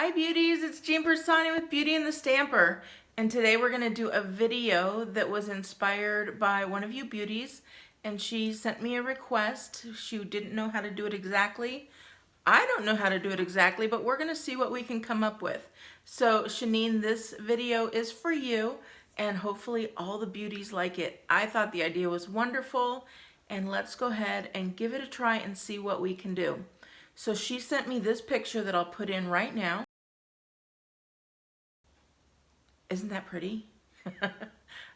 Hi beauties, it's Jean Piersanti with Beauty and the Stamper, and today we're going to do a video that was inspired by one of you beauties, and she sent me a request. She didn't know how to do it exactly. I don't know how to do it exactly, but we're going to see what we can come up with. So Shanine, this video is for you, and hopefully all the beauties like it. I thought the idea was wonderful, and let's go ahead and give it a try and see what we can do. So she sent me this picture that I'll put in right now. Isn't that pretty?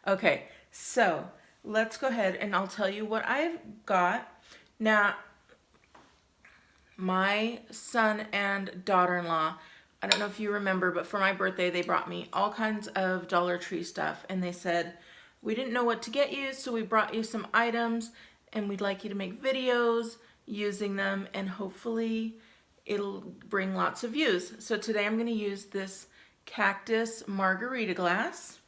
Okay, so let's go ahead and I'll tell you what I've got. Now, my son and daughter-in-law, I don't know if you remember, but for my birthday they brought me all kinds of Dollar Tree stuff, and they said, we didn't know what to get you, so we brought you some items and we'd like you to make videos using them, and hopefully it'll bring lots of views. So today I'm going to use this cactus margarita glass.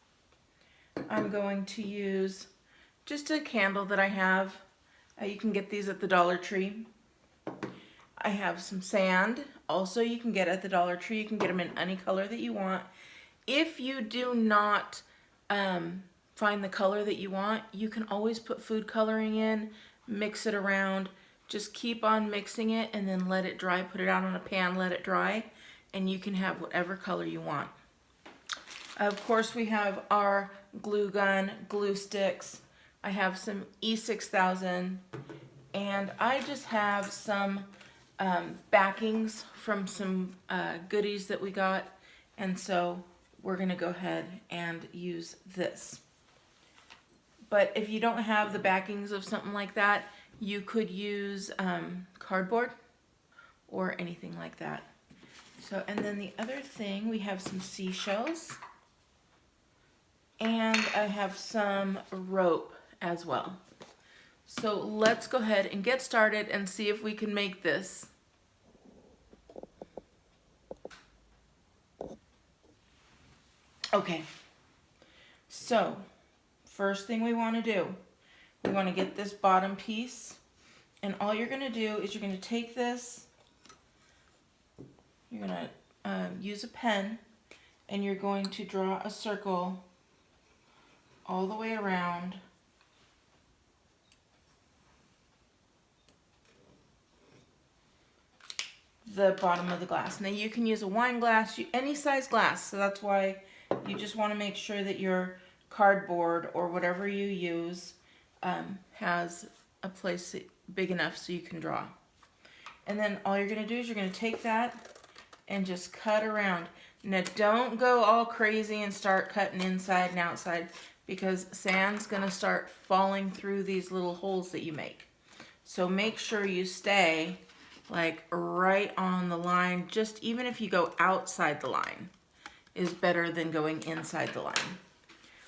I'm going to use just a candle that I have. You can get these at the Dollar Tree. I have some sand. Also, you can get at the Dollar Tree. You can get them in any color that you want. If you do not find the color that you want, you can always put food coloring in, mix it around. Just keep on mixing it and then let it dry. Put it out on a pan, let it dry, and you can have whatever color you want. Of course, we have our glue gun, glue sticks. I have some E6000, and I just have some backings from some goodies that we got, and so we're gonna go ahead and use this. But if you don't have the backings of something like that, you could use cardboard or anything like that. So, and then the other thing, we have some seashells, and I have some rope as well. So let's go ahead and get started and see if we can make this. Okay, so first thing we want to do, we want to get this bottom piece, and all you're going to do is you're going to take this, you're going to use a pen, and you're going to draw a circle all the way around the bottom of the glass. Now you can use a wine glass, any size glass, so that's why you just want to make sure that your cardboard or whatever you use has a place big enough so you can draw. And then all you're going to do is you're going to take that and just cut around. Now don't go all crazy and start cutting inside and outside, because sand's going to start falling through these little holes that you make. So make sure you stay like right on the line. Just even if you go outside the line is better than going inside the line.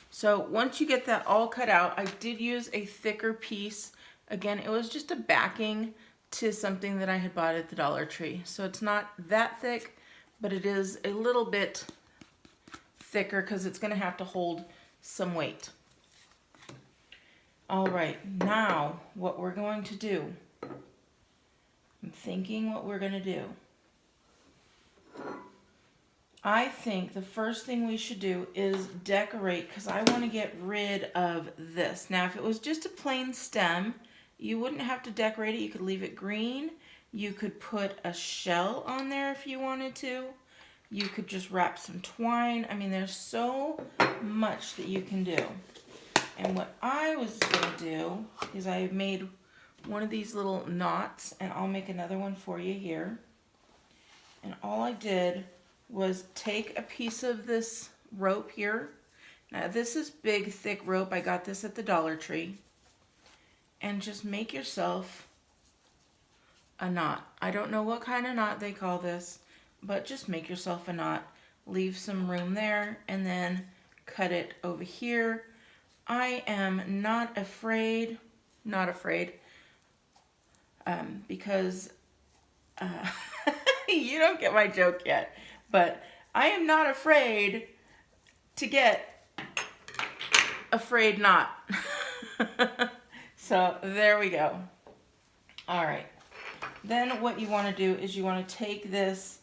So once you get that all cut out, I did use a thicker piece. Again, it was just a backing to something that I had bought at the Dollar Tree. So it's not that thick, but it is a little bit thicker because it's going to have to hold some weight. All right, now what we're going to do, I'm thinking what we're going to do. I think the first thing we should do is decorate, because I want to get rid of this. Now, if it was just a plain stem, you wouldn't have to decorate it. You could leave it green. You could put a shell on there if you wanted to. You could just wrap some twine. I mean, there's so much that you can do. And what I was going to do is I made one of these little knots, and I'll make another one for you here. And all I did was take a piece of this rope here. Now this is big, thick rope. I got this at the Dollar Tree. And just make yourself a knot. I don't know what kind of knot they call this, but just make yourself a knot. Leave some room there, and then cut it over here. I am not afraid, because you don't get my joke yet. But I am not afraid to get afraid not. So there we go. All right. Then what you want to do is you want to take this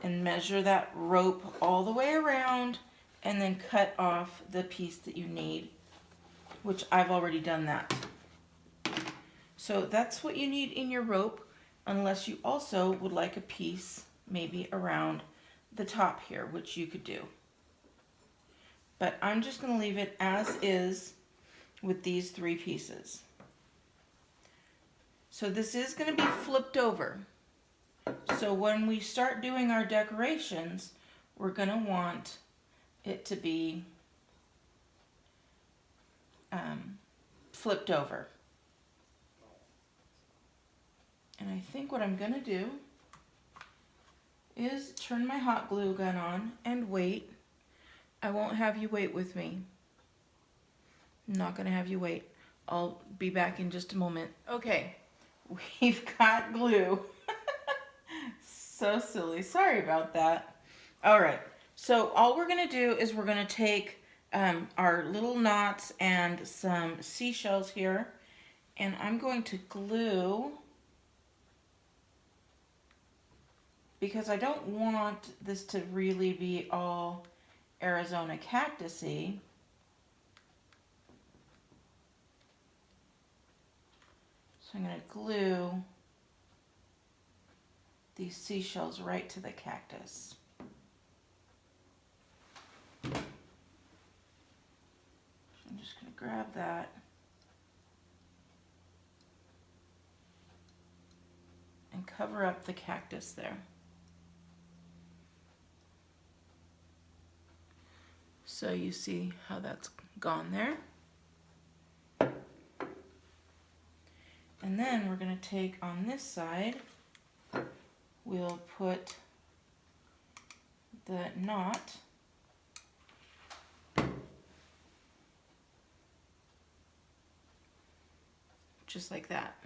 and measure that rope all the way around and then cut off the piece that you need, which I've already done that. So that's what you need in your rope, unless you also would like a piece maybe around the top here, which you could do. But I'm just going to leave it as is with these 3 pieces. So this is going to be flipped over. So when we start doing our decorations, we're going to want it to be flipped over. And I think what I'm going to do is turn my hot glue gun on and wait. I won't have you wait with me. I'm not going to have you wait. I'll be back in just a moment. Okay, we've got glue. So silly. Sorry about that. All right, so all we're going to do is we're going to take our little knots and some seashells here, and I'm going to glue, because I don't want this to really be all Arizona cactusy. So I'm going to glue these seashells right to the cactus. So I'm just going to grab that and cover up the cactus there. So you see how that's gone there. And then we're going to take on this side, we'll put the knot just like that.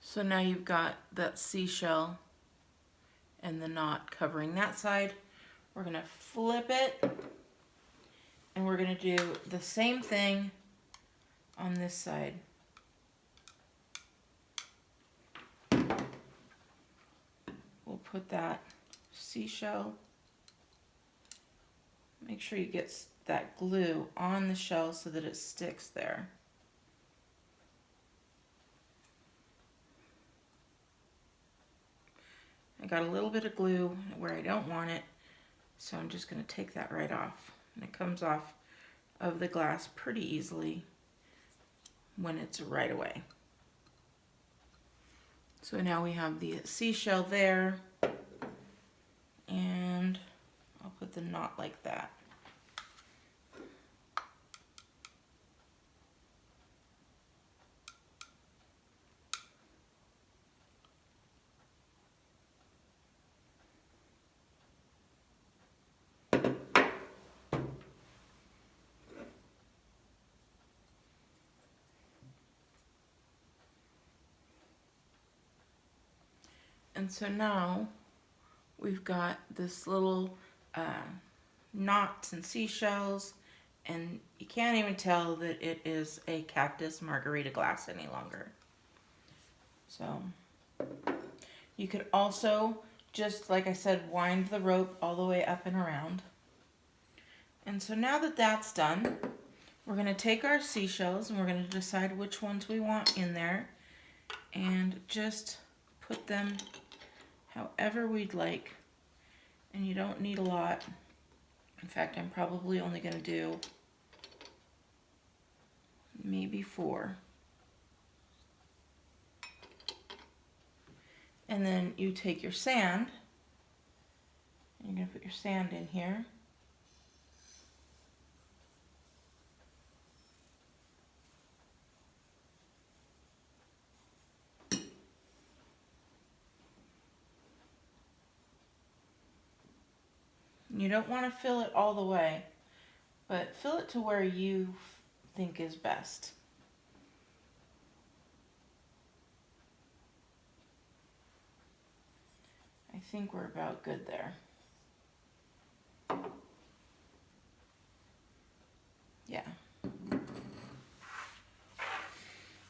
So now you've got that seashell and the knot covering that side. We're going to flip it, and we're going to do the same thing on this side. We'll put that seashell, make sure you get that glue on the shell so that it sticks there. I got a little bit of glue where I don't want it, so I'm just going to take that right off. And it comes off of the glass pretty easily when it's right away. So now we have the seashell there, and I'll put the knot like that. And so now we've got this little knots and seashells, and you can't even tell that it is a cactus margarita glass any longer. So you could also, just like I said, wind the rope all the way up and around. And so now that that's done, we're going to take our seashells and we're going to decide which ones we want in there and just put them however we'd like. And you don't need a lot. In fact, I'm probably only going to do maybe 4. And then you take your sand, and you're going to put your sand in here. You don't want to fill it all the way, but fill it to where you think is best. I think we're about good there. Yeah.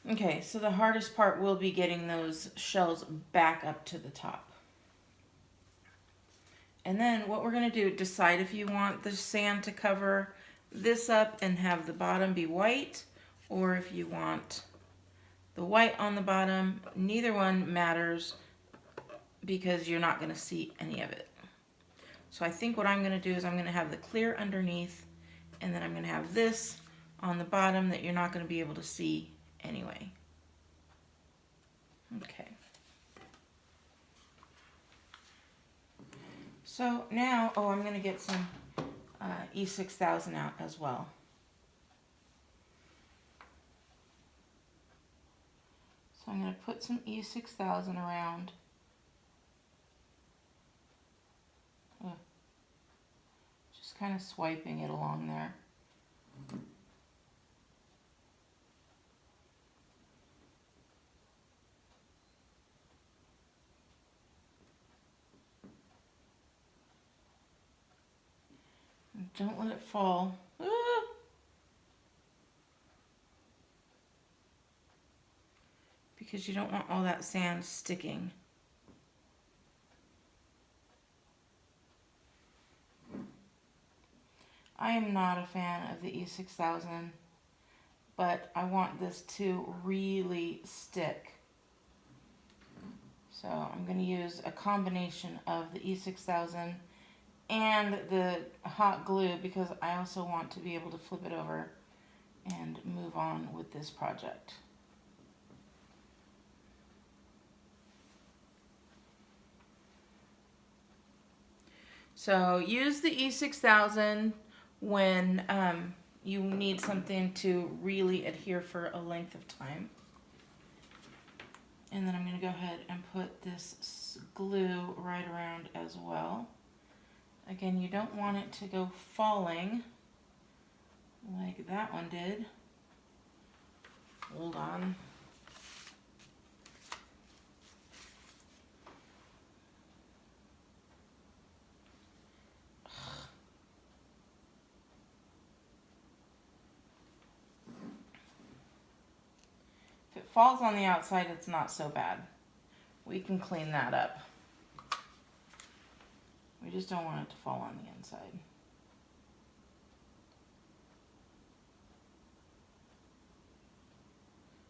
Okay, so the hardest part will be getting those shells back up to the top. And then what we're going to do, decide if you want the sand to cover this up and have the bottom be white, or if you want the white on the bottom. Neither one matters because you're not going to see any of it. So I think what I'm going to do is I'm going to have the clear underneath, and then I'm going to have this on the bottom that you're not going to be able to see anyway. Okay. So now, oh, I'm going to get some E6000 out as well. So I'm going to put some E6000 around. Just kind of swiping it along there. Don't let it fall. Ah! Because you don't want all that sand sticking. I am not a fan of the E6000, but I want this to really stick. So I'm going to use a combination of the E6000 and the hot glue because I also want to be able to flip it over and move on with this project. So use the E6000 when you need something to really adhere for a length of time. And then I'm going to go ahead and put this glue right around as well. Again, you don't want it to go falling like that one did. Hold on. If it falls on the outside, it's not so bad. We can clean that up. We just don't want it to fall on the inside.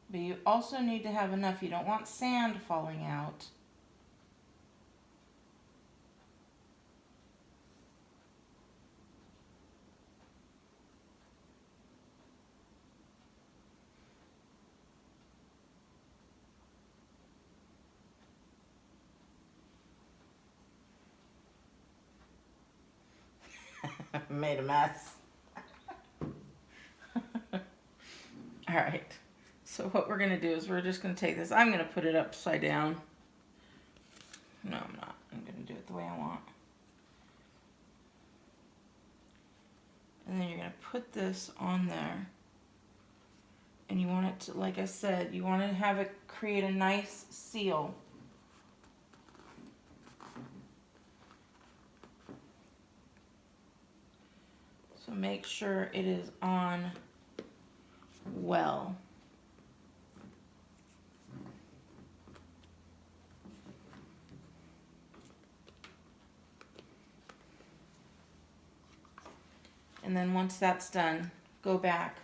But you also need to have enough. You don't want sand falling out. Made a mess. All right. So what we're going to do is we're just going to take this. I'm going to put it upside down. No, I'm not. I'm going to do it the way I want. And then you're going to put this on there. And you want it to, like I said, you want to have it create a nice seal. So make sure it is on well. And then once that's done, go back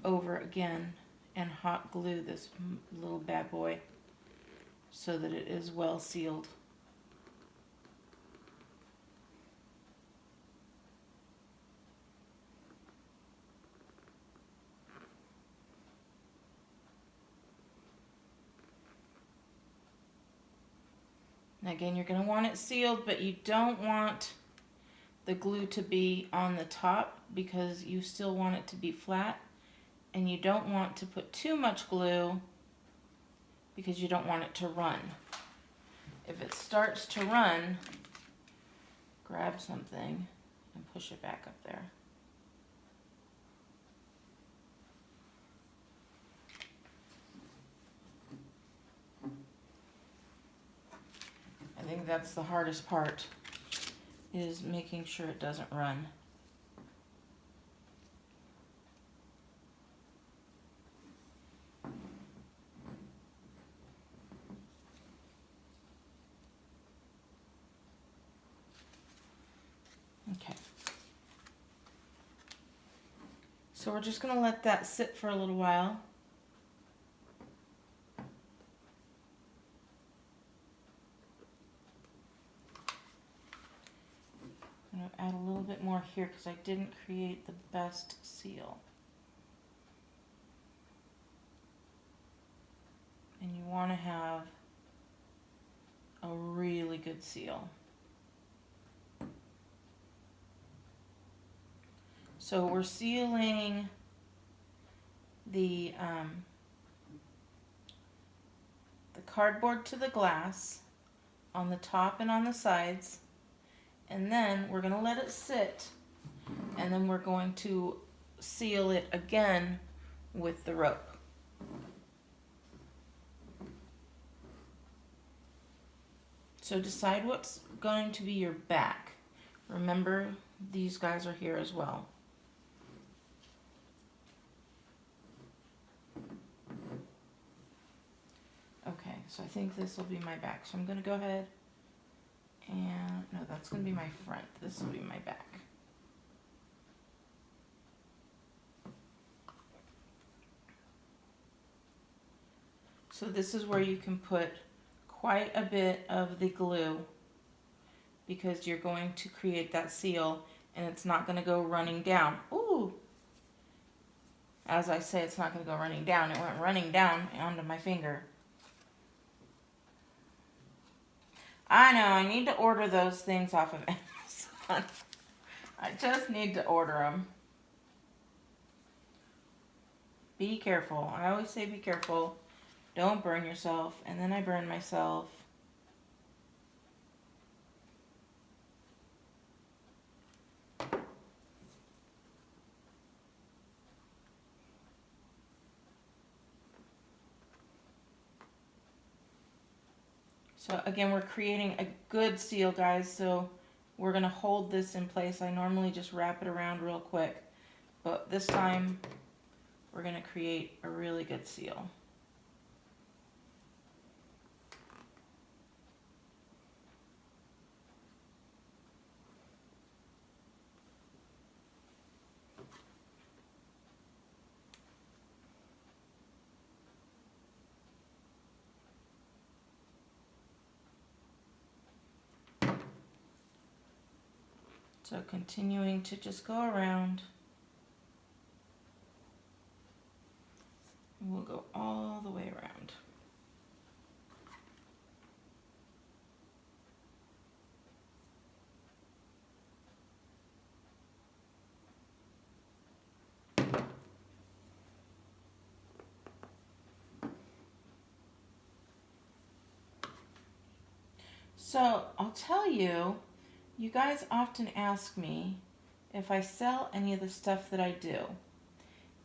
over again and hot glue this little bad boy so that it is well sealed. And again, you're going to want it sealed, but you don't want the glue to be on the top because you still want it to be flat. And you don't want to put too much glue because you don't want it to run. If it starts to run, grab something and push it back up there. I think that's the hardest part, is making sure it doesn't run. Okay. So we're just going to let that sit for a little while. I'm going to add a little bit more here because I didn't create the best seal. And you want to have a really good seal. So we're sealing the cardboard to the glass on the top and on the sides, and then we're going to let it sit, and then we're going to seal it again with the rope. So decide what's going to be your back. Remember, these guys are here as well. Okay, so I think this will be my back. So I'm going to go ahead and, no, that's going to be my front. This will be my back. So this is where you can put quite a bit of the glue because you're going to create that seal and it's not going to go running down. Ooh! As I say, it's not going to go running down. It went running down onto my finger. I know, I need to order those things off of Amazon. I just need to order them. Be careful. I always say be careful. Don't burn yourself. And then I burn myself. So again, we're creating a good seal, guys. So we're going to hold this in place. I normally just wrap it around real quick. But this time, we're going to create a really good seal. So continuing to just go around. We'll go all the way around. So I'll tell you, you guys often ask me if I sell any of the stuff that I do.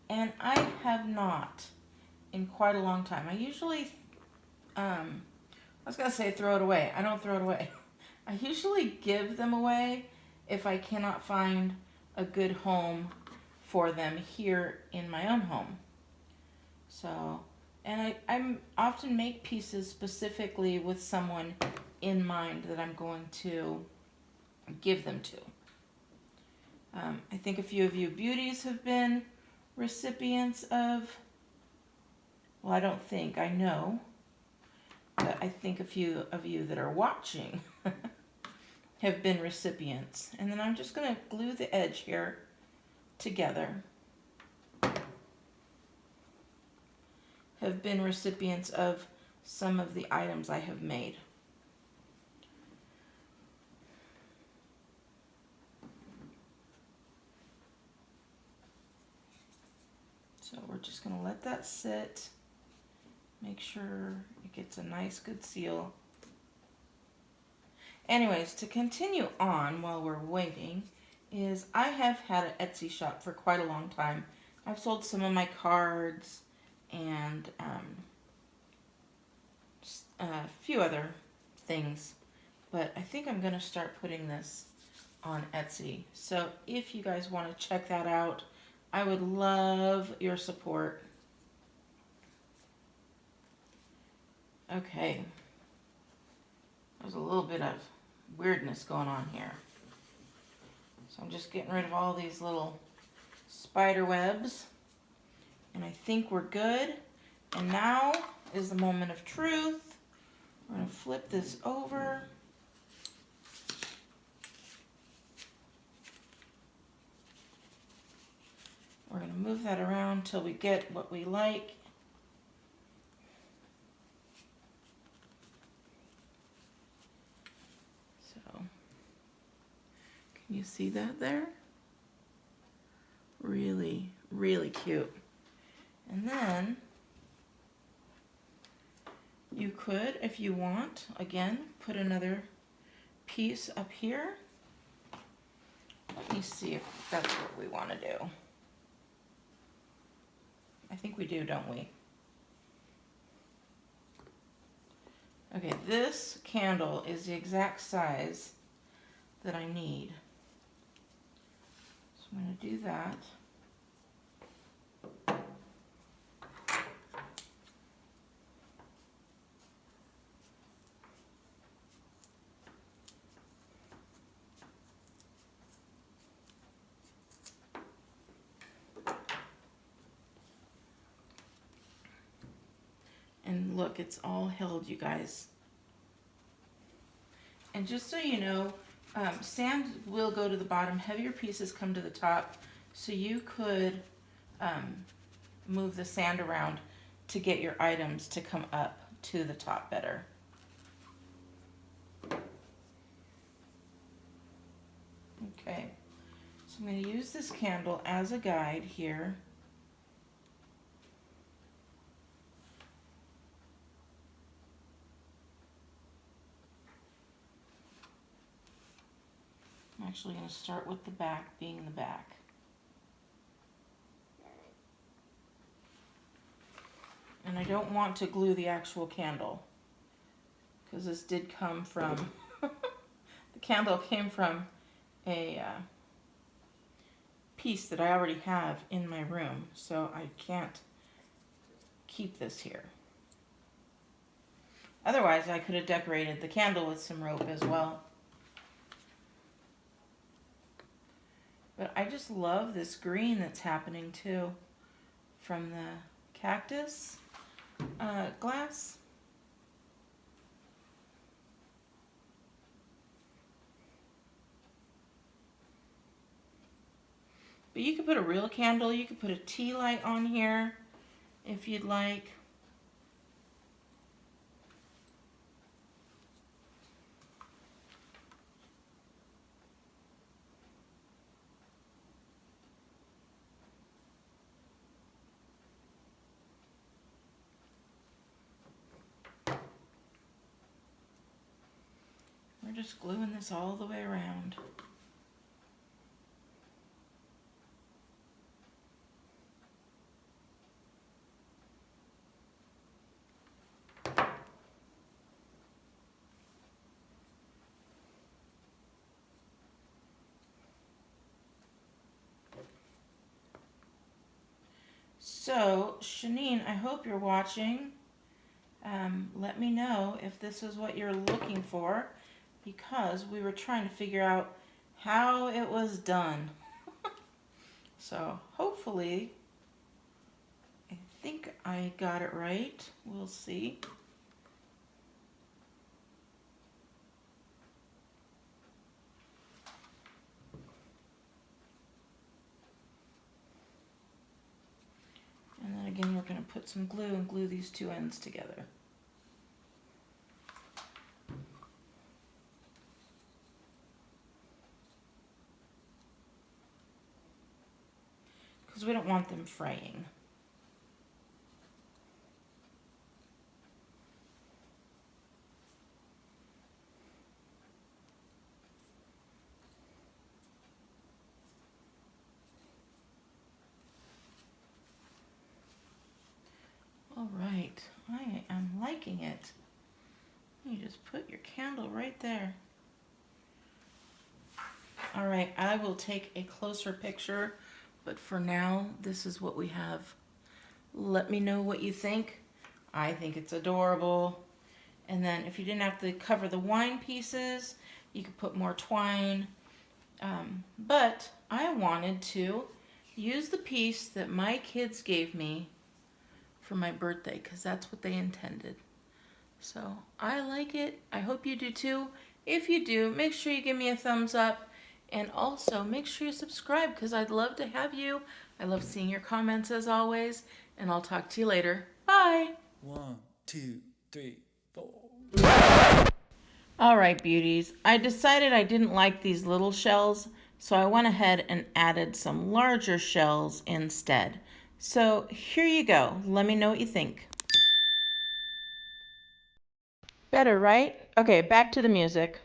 And I have not in quite a long time. I usually, I was going to say throw it away. I don't throw it away. I usually give them away if I cannot find a good home for them here in my own home. So, and I often make pieces specifically with someone in mind that I'm going to give them to. I think a few of you beauties have been recipients of, well, I don't think, I know, but I think a few of you that are watching have been recipients. And then I'm just going to glue the edge here together. Have been recipients of some of the items I have made. So we're just going to let that sit, make sure it gets a nice good seal. Anyways, to continue on while we're waiting, is I have had an Etsy shop for quite a long time. I've sold some of my cards and a few other things, but I think I'm going to start putting this on Etsy. So if you guys want to check that out, I would love your support. Okay. There's a little bit of weirdness going on here. So I'm just getting rid of all these little spider webs. And I think we're good. And now is the moment of truth. We're going to flip this over. We're going to move that around till we get what we like. So, can you see that there? Really, really cute. And then you could, if you want, again, put another piece up here. Let me see if that's what we want to do. I think we do, don't we? Okay, this candle is the exact size that I need. So I'm going to do that. And look, it's all held, you guys. And just so you know, sand will go to the bottom, heavier pieces come to the top, so you could move the sand around to get your items to come up to the top better. Okay, so I'm going to use this candle as a guide here. I'm actually going to start with the back being the back. And I don't want to glue the actual candle because this did come from, the candle came from a piece that I already have in my room, so I can't keep this here. Otherwise, I could have decorated the candle with some rope as well. But I just love this green that's happening too from the cactus glass. But you could put a real candle, you could put a tea light on here if you'd like. We're just gluing this all the way around. So, Shanine, I hope you're watching. Let me know if this is what you're looking for, because we were trying to figure out how it was done. So, hopefully, I think I got it right. We'll see. And then again, we're going to put some glue and glue these two ends together. Because we don't want them fraying. All right, I am liking it. You just put your candle right there. All right, I will take a closer picture, but for now, this is what we have. Let me know what you think. I think it's adorable. And then if you didn't have to cover the wine pieces, you could put more twine But I wanted to use the piece that my kids gave me for my birthday because that's what they intended. So I like it. I hope you do too. If you do, make sure you give me a thumbs up and also make sure you subscribe because I'd love to have you. I love seeing your comments as always, and I'll talk to you later. Bye. 1, 2, 3, 4. All right, beauties. I decided I didn't like these little shells, so I went ahead and added some larger shells instead. So here you go. Let me know what you think. Better, right? Okay, back to the music.